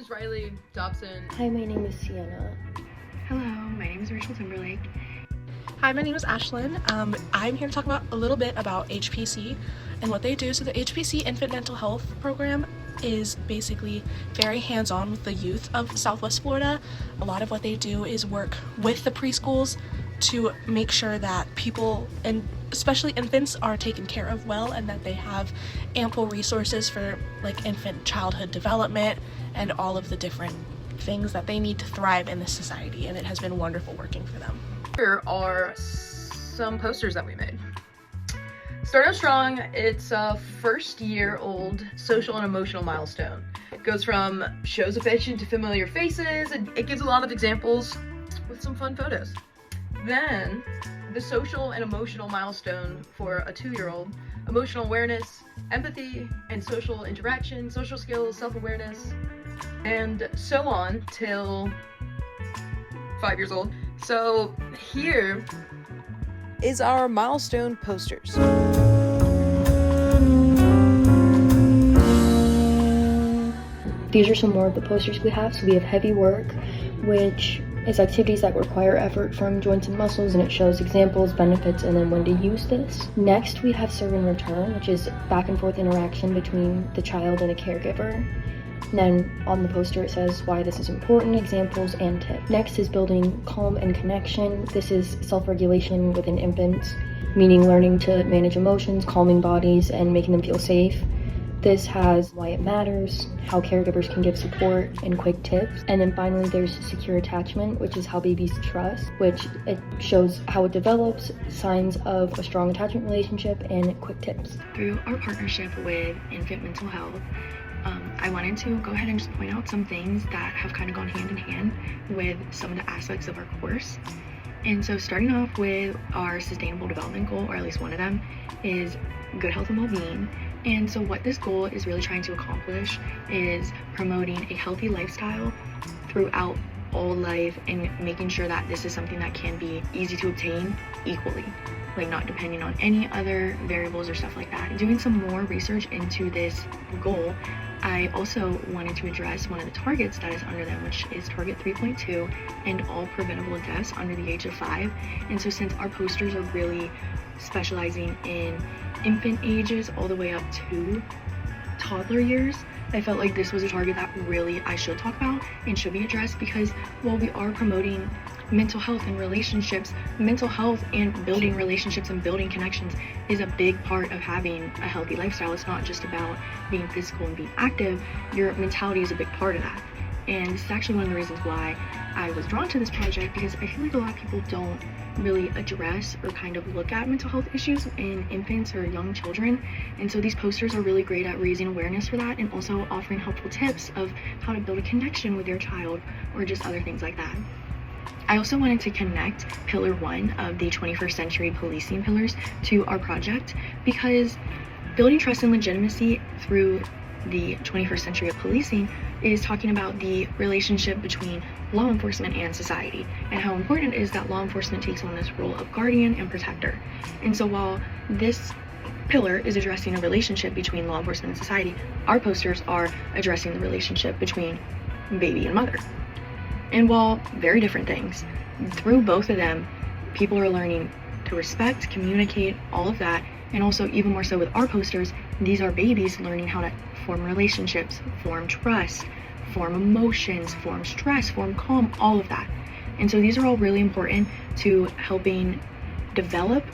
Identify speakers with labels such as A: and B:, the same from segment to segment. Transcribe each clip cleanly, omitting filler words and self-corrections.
A: is Riley Dobson.
B: Hi, my name is Sienna.
C: Hello, my name is Rachel Timberlake.
D: Hi, my name is Ashlyn. I'm here to talk about a little bit about HPC and what they do. So the HPC Infant Mental Health Program is basically very hands-on with the youth of Southwest Florida. A lot of what they do is work with the preschools to make sure that people, and especially infants, are taken care of well, and that they have ample resources for like infant childhood development and all of the different things that they need to thrive in this society, and it has been wonderful working for them.
A: Here are some posters that we made. Start Out Strong, it's a first-year-old social and emotional milestone. It goes from shows affection to familiar faces, and it gives a lot of examples with some fun photos. Then, the social and emotional milestone for a 2-year-old, emotional awareness, empathy, and social interaction, social skills, self-awareness, and so on till 5 years old. So here is our milestone posters.
B: These are some more of the posters we have. So we have heavy work, which is activities that require effort from joints and muscles, and it shows examples, benefits, and then when to use this. Next, we have serve and return, which is back and forth interaction between the child and a caregiver. And then on the poster it says why this is important, examples, and tips. Next is building calm and connection. This is self-regulation within infants, meaning learning to manage emotions, calming bodies, and making them feel safe. This has why it matters, how caregivers can give support, and quick tips. And then finally there's secure attachment, which is how babies trust, which it shows how it develops, signs of a strong attachment relationship, and quick tips.
C: Through our partnership with Infant Mental Health, I wanted to go ahead and just point out some things that have kind of gone hand in hand with some of the aspects of our course. And so starting off with our sustainable development goal, or at least one of them, is good health and well-being. And so what this goal is really trying to accomplish is promoting a healthy lifestyle throughout all life, and making sure that this is something that can be easy to obtain equally, like not depending on any other variables or stuff like that. Doing some more research into this goal, I also wanted to address one of the targets that is under them, which is target 3.2, and all preventable deaths under the age of 5. And so since our posters are really specializing in infant ages all the way up to toddler years, I felt like this was a target that really I should talk about and should be addressed, because while we are promoting mental health and relationships, mental health and building relationships and building connections is a big part of having a healthy lifestyle. It's not just about being physical and being active. Your mentality is a big part of that. And this is actually one of the reasons why I was drawn to this project, because I feel like a lot of people don't really address or kind of look at mental health issues in infants or young children. And so these posters are really great at raising awareness for that, and also offering helpful tips of how to build a connection with your child, or just other things like that. I also wanted to connect pillar 1 of the 21st century policing pillars to our project, because building trust and legitimacy through the 21st century of policing is talking about the relationship between law enforcement and society, and how important it is that law enforcement takes on this role of guardian and protector. And so while this pillar is addressing a relationship between law enforcement and society, our posters are addressing the relationship between baby and mother. And while very different things, through both of them, people are learning to respect, communicate, all of that. And also, even more so with our posters, these are babies learning how to form relationships, form trust, form emotions, form stress, form calm, all of that. And so these are all really important to helping develop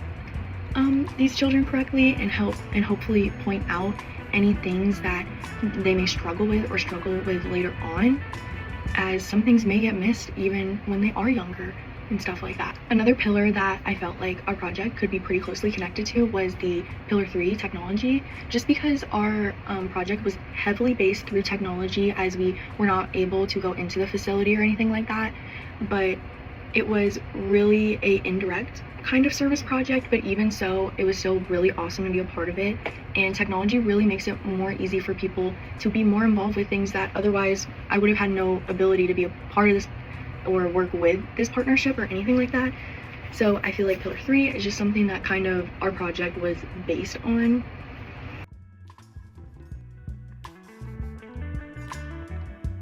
C: these children correctly, and hopefully point out any things that they may struggle with later on, as some things may get missed even when they are younger and stuff like that. Another pillar that I felt like our project could be pretty closely connected to was the pillar 3, technology, just because our project was heavily based through technology, as we were not able to go into the facility or anything like that. But it was really a indirect kind of service project, but even so, it was still really awesome to be a part of it. And technology really makes it more easy for people to be more involved with things that otherwise I would have had no ability to be a part of this or work with this partnership or anything like that. So I feel like pillar 3 is just something that kind of our project was based on,